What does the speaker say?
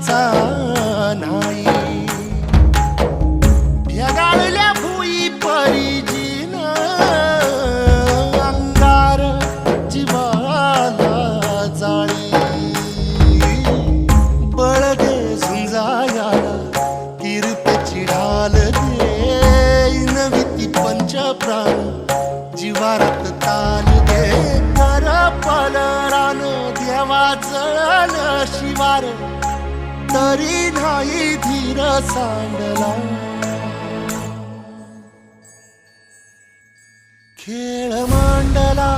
तसा नाही. ढगाळल्या भुई परिजीन अंगार जीवाला जाळी. बळगे झुंजायाला कीर्तची ढाल देईन विती पंच प्राण जीवारात ताल दे. कर पलरान देवा जळल शिवार तरी नाही धीर सांडला. खेळ मांडला